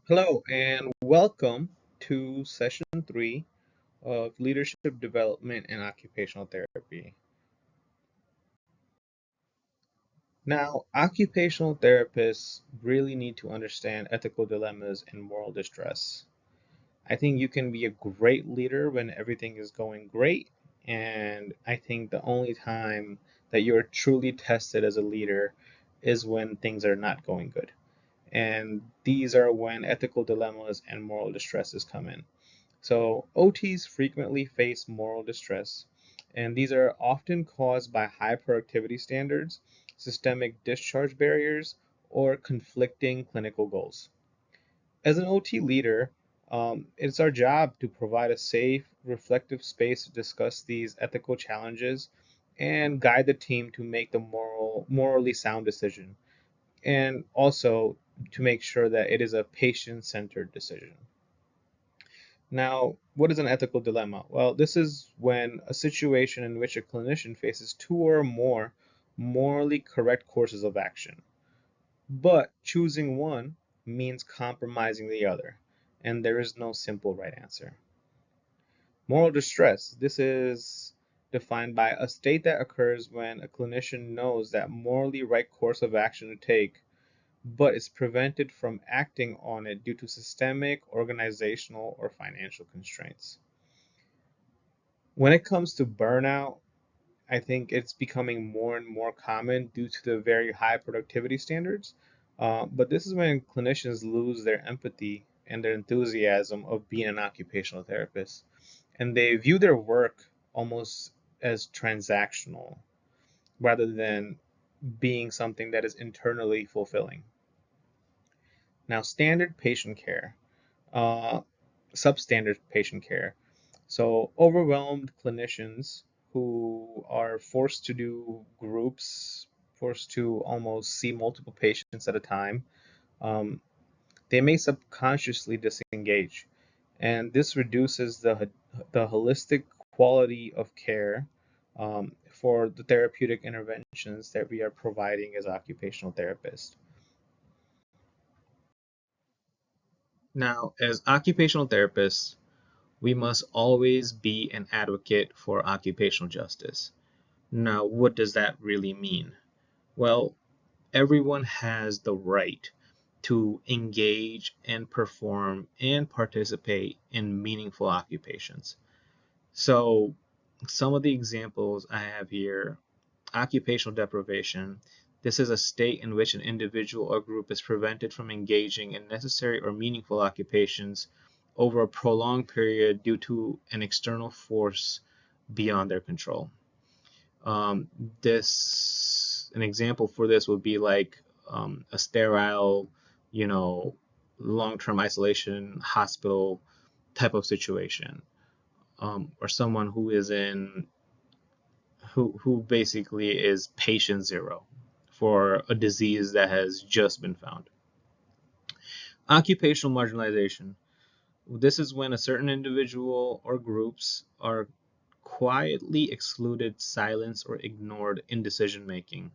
Hello and welcome to session three of Leadership Development and Occupational Therapy. Now, occupational therapists really need to understand ethical dilemmas and moral distress. I think you can be a great leader when everything is going great, and I think the only time that you're truly tested as a leader is when things are not going good. And these are when ethical dilemmas and moral distresses come in. So OTs frequently face moral distress, and these are often caused by high productivity standards, systemic discharge barriers, or conflicting clinical goals. As an OT leader, it's our job to provide a safe, reflective space to discuss these ethical challenges and guide the team to make the morally sound decision, and also to make sure that it is a patient-centered decision. Now, what is an ethical dilemma? Well, this is when a situation in which a clinician faces two or more morally correct courses of action. But choosing one means compromising the other, and there is no simple right answer. Moral distress. This is defined by a state that occurs when a clinician knows that morally right course of action to take, but is prevented from acting on it due to systemic, organizational, or financial constraints. When it comes to burnout, I think it's becoming more and more common due to the very high productivity standards. But this is when clinicians lose their empathy and their enthusiasm of being an occupational therapist. And they view their work almost as transactional rather than being something that is internally fulfilling. Now, standard patient care, uh, substandard patient care. So overwhelmed clinicians who are forced to do groups, forced to almost see multiple patients at a time, um, they may subconsciously disengage, and this reduces the holistic quality of care for the therapeutic interventions that we are providing as occupational therapists. Now, as occupational therapists, we must always be an advocate for occupational justice. Now, what does that really mean? Well, everyone has the right to engage and perform and participate in meaningful occupations. So, some of the examples I have here: occupational deprivation. This is a state in which an individual or group is prevented from engaging in necessary or meaningful occupations over a prolonged period due to an external force beyond their control. Um, an example for this would be like a sterile, you know, long-term isolation hospital type of situation, or someone who is in who basically is patient zero for a disease that has just been found. Occupational marginalization. This is when a certain individual or groups are quietly excluded, silenced, or ignored in decision making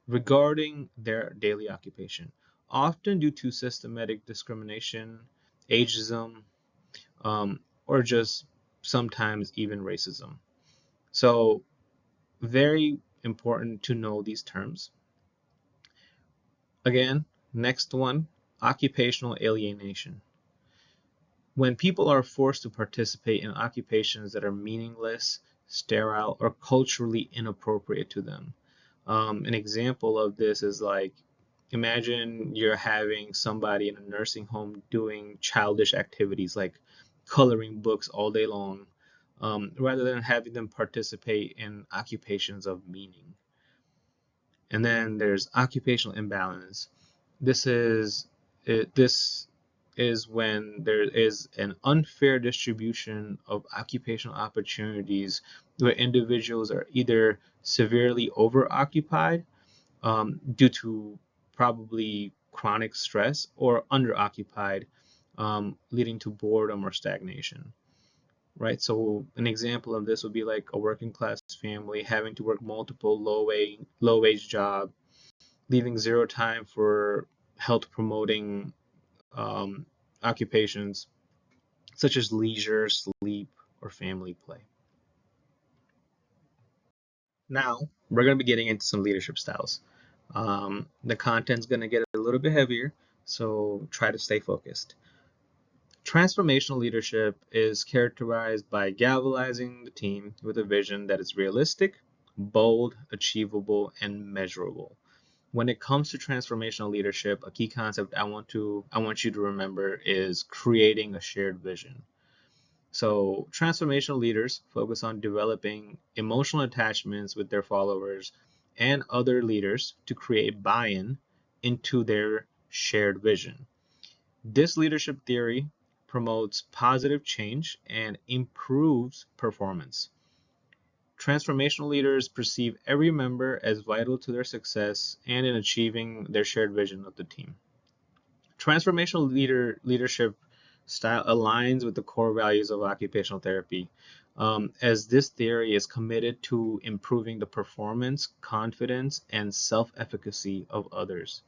regarding their daily occupation, often due to systematic discrimination, ageism, or just sometimes even racism. So, very important to know these terms. Again, next one, occupational alienation. When people are forced to participate in occupations that are meaningless, sterile, or culturally inappropriate to them. An example of this is like, imagine you're having somebody in a nursing home doing childish activities like coloring books all day long, rather than having them participate in occupations of meaning. And then there's occupational imbalance. This is this is when there is an unfair distribution of occupational opportunities where individuals are either severely overoccupied due to probably chronic stress or underoccupied, leading to boredom or stagnation. Right, so an example of this would be like a working class family having to work multiple low wage jobs, leaving zero time for health promoting occupations such as leisure, sleep, or family play. Now, we're going to be getting into some leadership styles. The content's going to get a little bit heavier, so try to stay focused. Transformational leadership is characterized by galvanizing the team with a vision that is realistic, bold, achievable, and measurable. When it comes to transformational leadership, a key concept I want you to remember is creating a shared vision. So, transformational leaders focus on developing emotional attachments with their followers and other leaders to create buy-in into their shared vision. This leadership theory promotes positive change and improves performance. Transformational leaders perceive every member as vital to their success and in achieving their shared vision of the team. Transformational leadership style aligns with the core values of occupational therapy, as this theory is committed to improving the performance, confidence, and self-efficacy of others.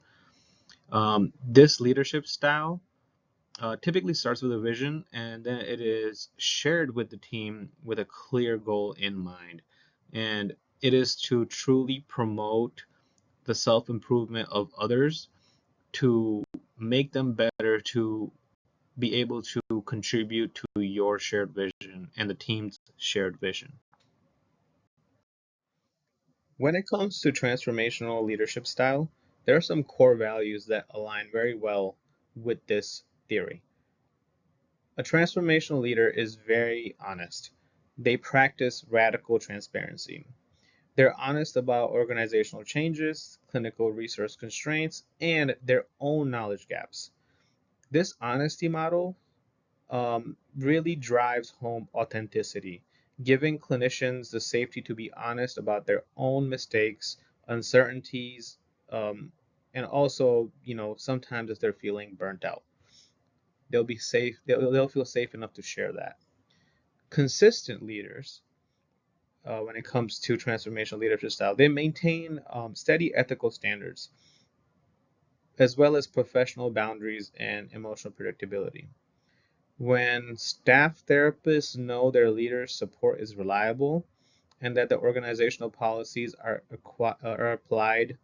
This leadership style typically starts with a vision, and then it is shared with the team with a clear goal in mind. And it is to truly promote the self-improvement of others, to make them better, to be able to contribute to your shared vision and the team's shared vision. When it comes to transformational leadership style, there are some core values that align very well with this theory. A transformational leader is very honest. They practice radical transparency. They're honest about organizational changes, clinical resource constraints, and their own knowledge gaps. This honesty model really drives home authenticity, giving clinicians the safety to be honest about their own mistakes, uncertainties, and also, sometimes if they're feeling burnt out, they'll be safe. They'll feel safe enough to share that. Consistent leaders, when it comes to transformational leadership style, they maintain steady ethical standards as well as professional boundaries and emotional predictability. When staff therapists know their leaders' support is reliable and that the organizational policies are applied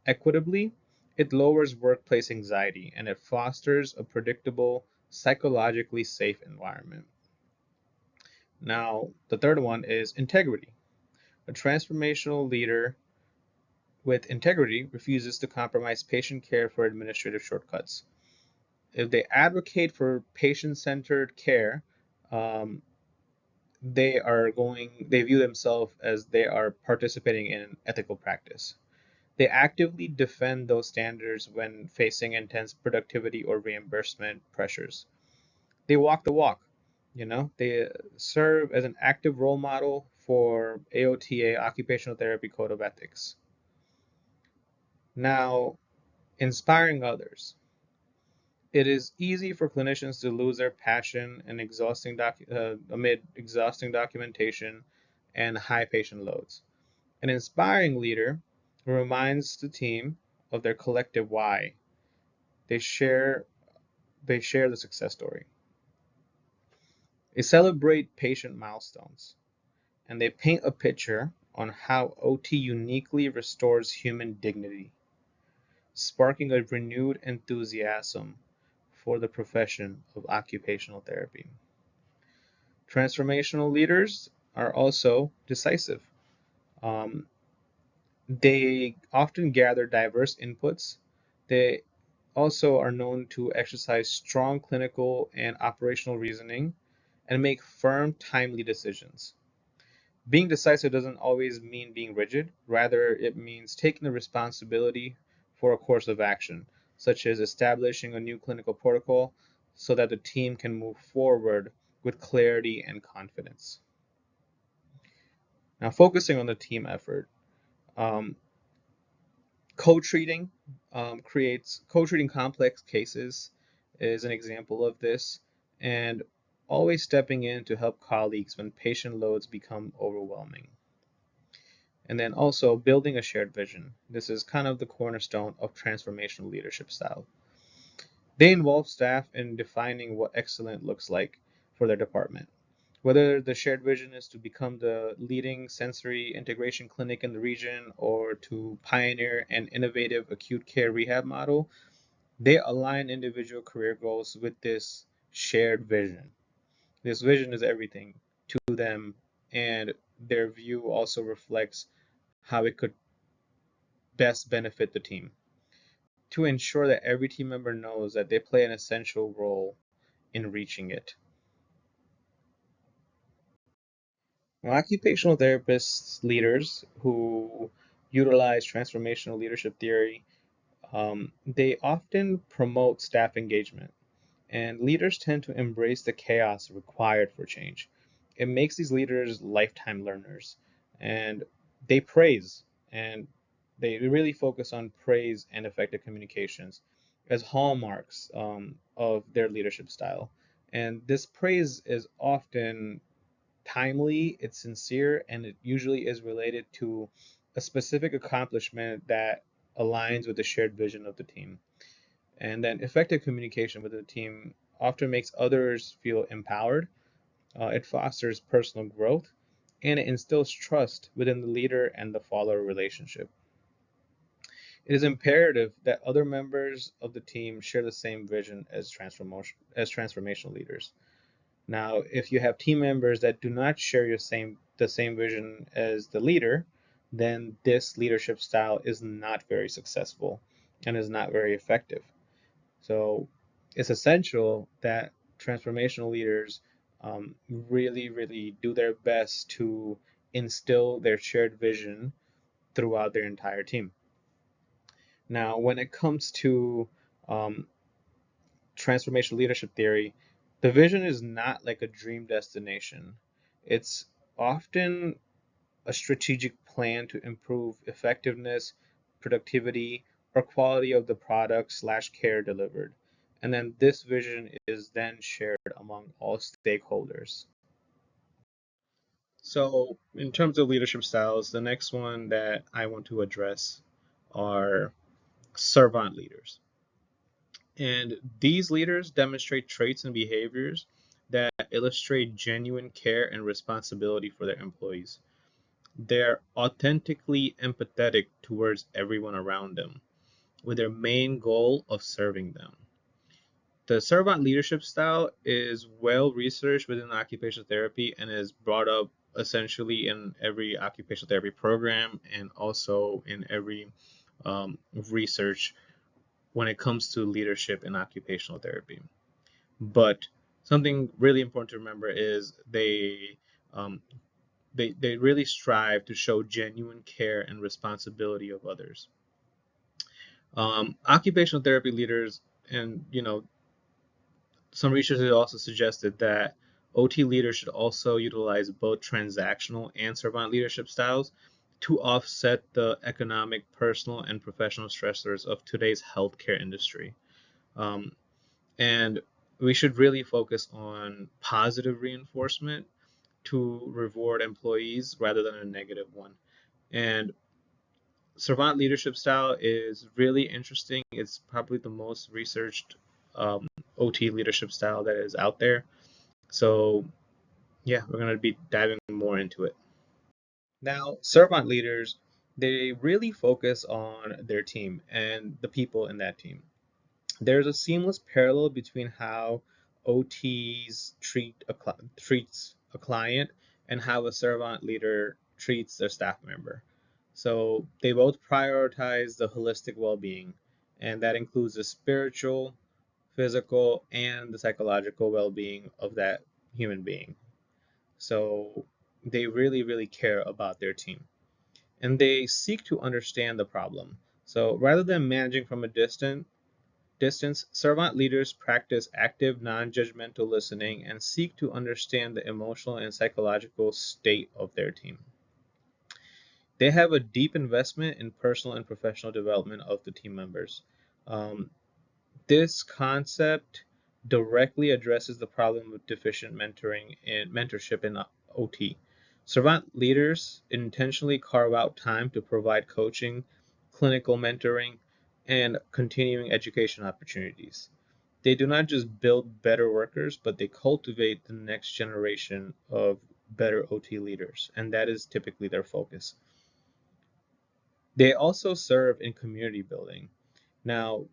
equitably, it lowers workplace anxiety and it fosters a predictable, psychologically safe environment. Now, the third one is integrity. A transformational leader with integrity refuses to compromise patient care for administrative shortcuts. If they advocate for patient-centered care, um, they view themselves as they are participating in ethical practice. They actively defend those standards when facing intense productivity or reimbursement pressures. They walk the walk, they serve as an active role model for AOTA, Occupational Therapy Code of Ethics. Now, inspiring others. It is easy for clinicians to lose their passion and amid exhausting documentation and high patient loads. An inspiring leader reminds the team of their collective why. They share they share the success story. They celebrate patient milestones and they paint a picture on how OT uniquely restores human dignity, sparking a renewed enthusiasm for the profession of occupational therapy. Transformational leaders are also decisive. Um, they often gather diverse inputs. They also are known to exercise strong clinical and operational reasoning and make firm, timely decisions. Being decisive doesn't always mean being rigid, rather, it means taking the responsibility for a course of action, such as establishing a new clinical protocol so that the team can move forward with clarity and confidence. Now, focusing on the team effort, um, co-treating co-treating complex cases is an example of this, and always stepping in to help colleagues when patient loads become overwhelming. And then also building a shared vision. This is kind of the cornerstone of transformational leadership style. They involve staff in defining what excellent looks like for their department. Whether the shared vision is to become the leading sensory integration clinic in the region or to pioneer an innovative acute care rehab model, they align individual career goals with this shared vision. This vision is everything to them, and their view also reflects how it could best benefit the team to ensure that every team member knows that they play an essential role in reaching it. Well, occupational therapists, leaders who utilize transformational leadership theory, they often promote staff engagement, and leaders tend to embrace the chaos required for change. It makes these leaders lifetime learners, and they praise and they really focus on praise and effective communications as hallmarks of their leadership style. And this praise is often timely, it's sincere, and it usually is related to a specific accomplishment that aligns with the shared vision of the team. And then effective communication with the team often makes others feel empowered, it fosters personal growth, and it instills trust within the leader and the follower relationship. It is imperative that other members of the team share the same vision as transformational leaders. Now, if you have team members that do not share the same vision as the leader, then this leadership style is not very successful and is not very effective. So it's essential that transformational leaders really do their best to instill their shared vision throughout their entire team. Now, when it comes to um, transformational leadership theory, the vision is not like a dream destination. It's often a strategic plan to improve effectiveness, productivity, or quality of the product slash care delivered. And then this vision is then shared among all stakeholders. So, in terms of leadership styles, the next one that I want to address are servant leaders. And these leaders demonstrate traits and behaviors that illustrate genuine care and responsibility for their employees. They're authentically empathetic towards everyone around them, with their main goal of serving them. The servant leadership style is well researched within occupational therapy and is brought up essentially in every occupational therapy program and also in every research when it comes to leadership in occupational therapy. But something really important to remember is um, they really strive to show genuine care and responsibility of others. Occupational therapy leaders, and some research has also suggested that OT leaders should also utilize both transactional and servant leadership styles to offset the economic, personal, and professional stressors of today's healthcare industry. Um, and we should really focus on positive reinforcement to reward employees rather than a negative one. And servant leadership style is really interesting. It's probably the most researched OT leadership style that is out there. So, yeah, we're going to be diving more into it. Now, servant leaders, they really focus on their team and the people in that team. There's a seamless parallel between how OTs treats a client and how a servant leader treats their staff member. So they both prioritize the holistic well-being, and that includes the spiritual, physical, and the psychological well-being of that human being. So they really care about their team, and they seek to understand the problem. So rather than managing from a distance, servant leaders practice active, non-judgmental listening and seek to understand the emotional and psychological state of their team. They have a deep investment in personal and professional development of the team members. Um, this concept directly addresses the problem of deficient mentorship in OT. Servant leaders intentionally carve out time to provide coaching, clinical mentoring, and continuing education opportunities. They do not just build better workers, but they cultivate the next generation of better OT leaders, and that is typically their focus. They also serve in community building. Now,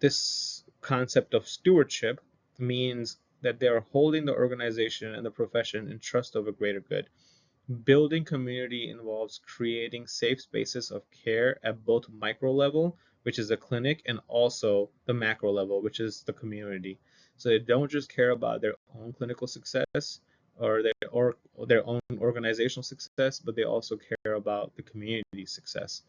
this concept of stewardship means that they are holding the organization and the profession in trust of a greater good. Building community involves creating safe spaces of care at both micro level, which is a clinic, and also the macro level, which is the community. So they don't just care about their own clinical success or their own organizational success, but they also care about the community success.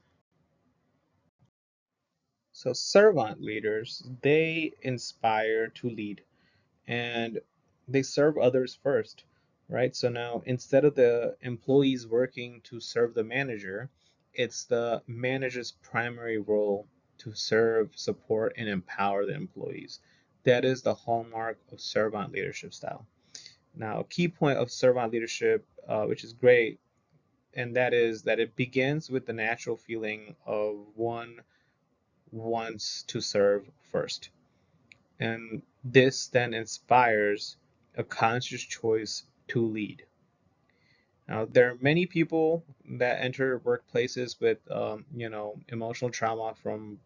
So servant leaders, they inspire to lead and they serve others first, right? So now instead of the employees working to serve the manager, it's the manager's primary role to serve, support, and empower the employees. That is the hallmark of servant leadership style. Now, a key point of servant leadership, which is great, and that is that it begins with the natural feeling of one wants to serve first. And this then inspires a conscious choice to lead. Now, there are many people that enter workplaces with, emotional trauma from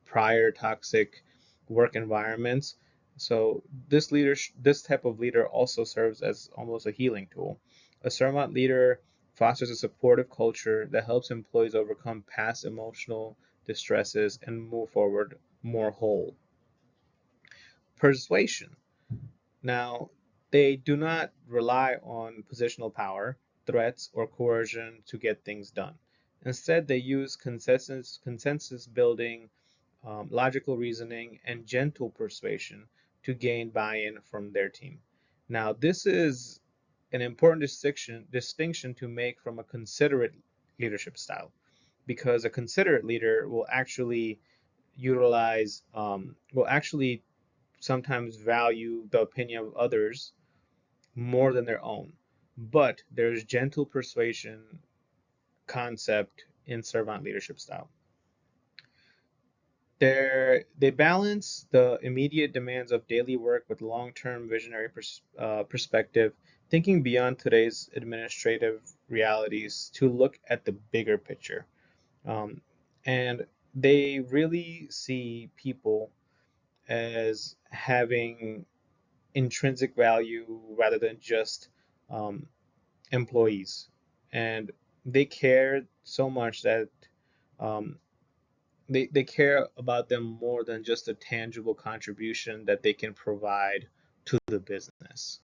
prior toxic work environments. So this type of leader also serves as almost a healing tool. A servant leader fosters a supportive culture that helps employees overcome past emotional distresses and move forward more whole. Persuasion. Now, they do not rely on positional power, threats, or coercion to get things done. Instead, they use consensus building, logical reasoning, and gentle persuasion to gain buy-in from their team. Now, this is an important distinction to make from a considerate leadership style, because a considerate leader will actually sometimes value the opinion of others more than their own. But there's gentle persuasion concept in servant leadership style. They balance the immediate demands of daily work with long-term visionary perspective, thinking beyond today's administrative realities to look at the bigger picture. Um, and they really see people as having intrinsic value rather than just um, employees. And they care so much that um, they care about them more than just a tangible contribution that they can provide to the business.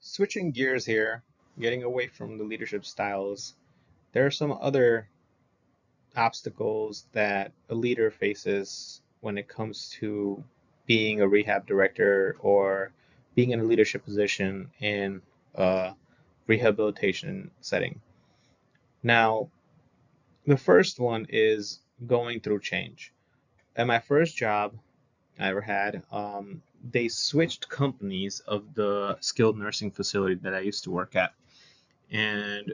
Switching gears here, getting away from the leadership styles, there are some other obstacles that a leader faces when it comes to being a rehab director or being in a leadership position in a rehabilitation setting. Now, the first one is going through change. At my first job I ever had, they switched companies of the skilled nursing facility that I used to work at. And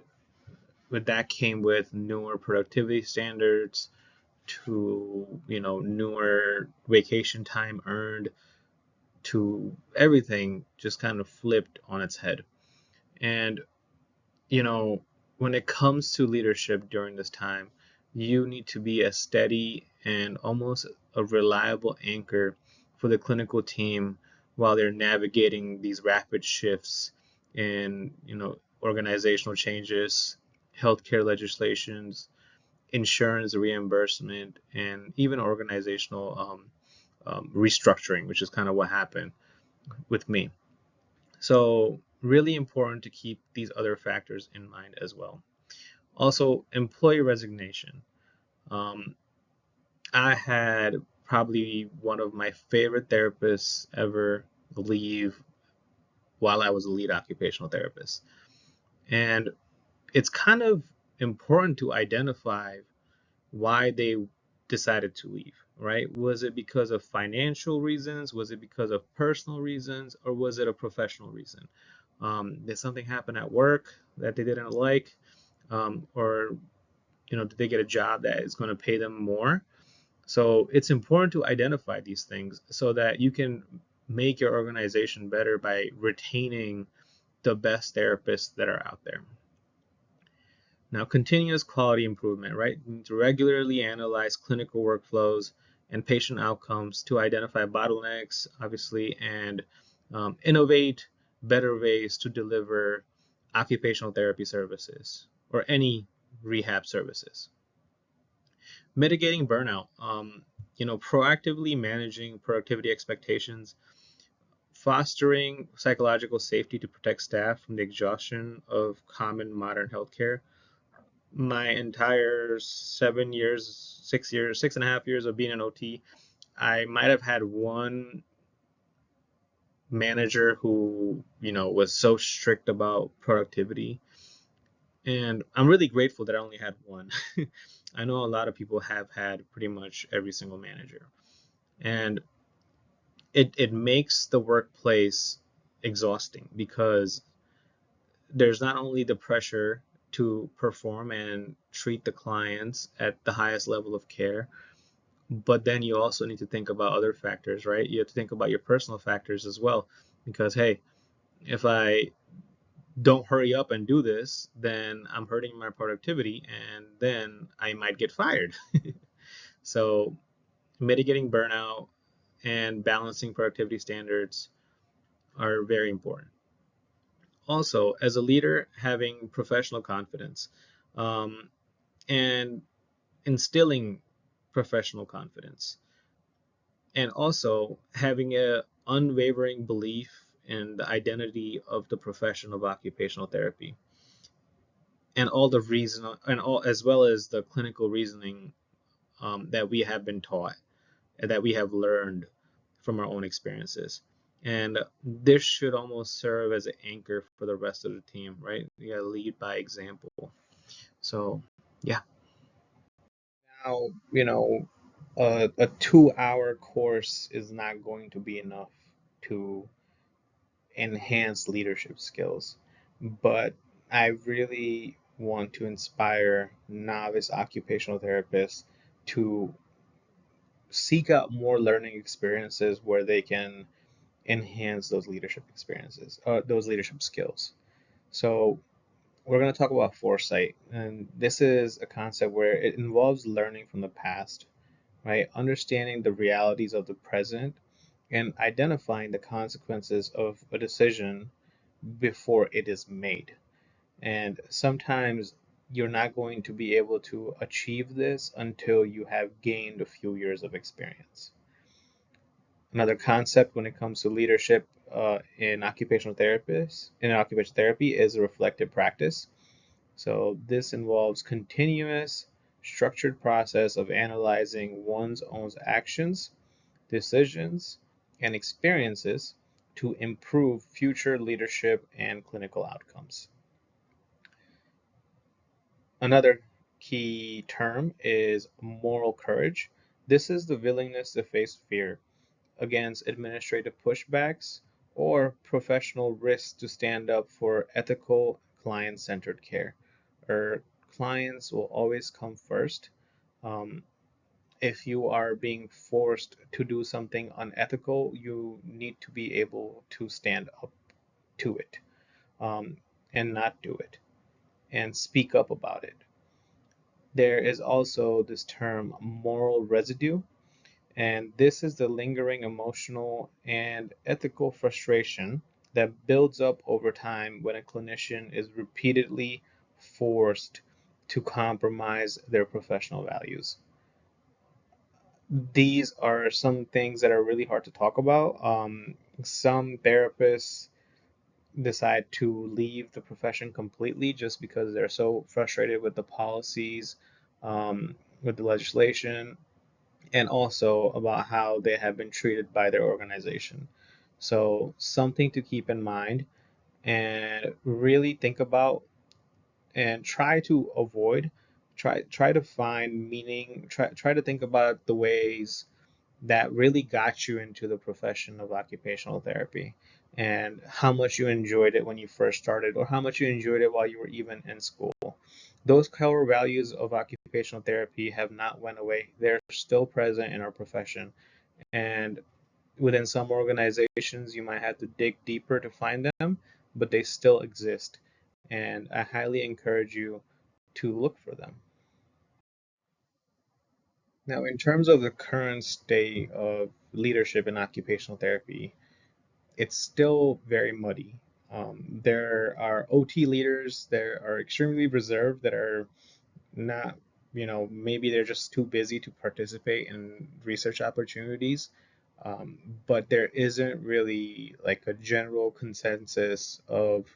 with that came with newer productivity standards, to newer vacation time earned, to everything just kind of flipped on its head. And you know when it comes to leadership during this time, you need to be a steady and almost a reliable anchor for the clinical team while they're navigating these rapid shifts in organizational changes, healthcare legislations, insurance reimbursement, and even organizational restructuring, which is kind of what happened with me. So, really important to keep these other factors in mind as well. Also, employee resignation. Um, I had probably one of my favorite therapists ever leave while I was a lead occupational therapist. And it's kind of important to identify why they decided to leave, right? Was it because of financial reasons? Was it because of personal reasons? Or was it a professional reason? Did something happen at work that they didn't like? Or did they get a job that is going to pay them more? So it's important to identify these things so that you can make your organization better by retaining the best therapists that are out there. Now, continuous quality improvement, right? You need to regularly analyze clinical workflows and patient outcomes to identify bottlenecks, obviously, and innovate better ways to deliver occupational therapy services or any rehab services. Mitigating burnout, proactively managing productivity expectations, fostering psychological safety to protect staff from the exhaustion of common modern healthcare. My entire 7 years, 6 years, 6.5 years of being an OT, I might have had one manager who, was so strict about productivity. And I'm really grateful that I only had one. I know a lot of people have had pretty much every single manager. And it makes the workplace exhausting because there's not only the pressure to perform and treat the clients at the highest level of care, but then you also need to think about other factors, right? You have to think about your personal factors as well, because hey, if I don't hurry up and do this, then I'm hurting my productivity and then I might get fired. So mitigating burnout and balancing productivity standards are very important. Also, as a leader, having professional confidence um, and instilling professional confidence, and also having a unwavering belief in the identity of the profession of occupational therapy and all the reason and all as well as the clinical reasoning that we have been taught and that we have learned from our own experiences. And this should almost serve as an anchor for the rest of the team, right? You gotta lead by example. So, yeah. Now, a 2 hour course is not going to be enough to enhance leadership skills, but I really want to inspire novice occupational therapists to seek out more learning experiences where they can enhance those leadership experiences, those leadership skills. So we're going to talk about foresight, and this is a concept where it involves learning from the past, right? Understanding the realities of the present and identifying the consequences of a decision before it is made. And sometimes you're not going to be able to achieve this until you have gained a few years of experience. Another concept when it comes to leadership in occupational therapy is reflective practice. So this involves continuous, structured process of analyzing one's own actions, decisions, and experiences to improve future leadership and clinical outcomes. Another key term is moral courage. This is the willingness to face fear against administrative pushbacks or professional risks to stand up for ethical, client-centered care. Our clients will always come first. Um, if you are being forced to do something unethical, you need to be able to stand up to it um, and not do it and speak up about it. There is also this term moral residue, and this is the lingering emotional and ethical frustration that builds up over time when a clinician is repeatedly forced to compromise their professional values. These are some things that are really hard to talk about. Some therapists decide to leave the profession completely just because they're so frustrated with the policies, with the legislation, and also about how they have been treated by their organization. So, something to keep in mind and really think about and try to avoid. Try to find meaning. Try to think about the ways that really got you into the profession of occupational therapy and how much you enjoyed it when you first started or how much you enjoyed it while you were even in school. Those core values of occupational therapy have not went away. They're still present in our profession. And within some organizations, you might have to dig deeper to find them, but they still exist. And I highly encourage you to look for them. Now, in terms of the current state of leadership in occupational therapy, it's still very muddy. There are OT leaders that are extremely reserved, that are not, maybe they're just too busy to participate in research opportunities. But there isn't really like a general consensus of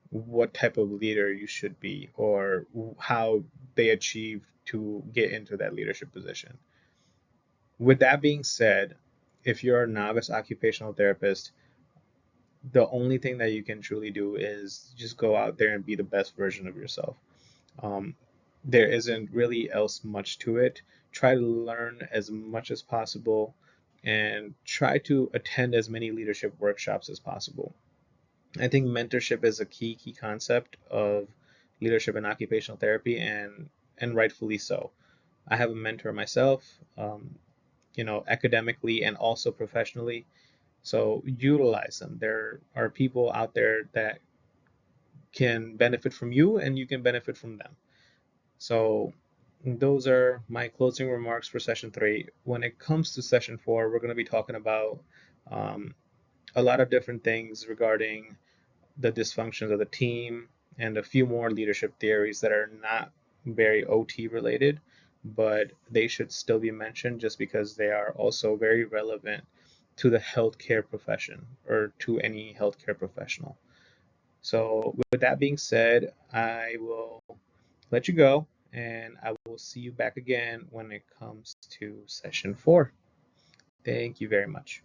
what type of leader you should be or how they achieve to get into that leadership position. With that being said, if you're a novice occupational therapist, the only thing that you can truly do is just go out there and be the best version of yourself. Um, there isn't really else much to it. Try to learn as much as possible and try to attend as many leadership workshops as possible. I think mentorship is a key concept of leadership and occupational therapy, and rightfully so. I have a mentor myself, academically and also professionally. So utilize them. There are people out there that can benefit from you, and you can benefit from them. So those are my closing remarks for session three. When it comes to session four, we're going to be talking about um, a lot of different things regarding the dysfunctions of the team and a few more leadership theories that are not very OT related, but they should still be mentioned just because they are also very relevant to the healthcare profession or to any healthcare professional. So, with that being said, I will let you go and I will see you back again when it comes to session four. Thank you very much.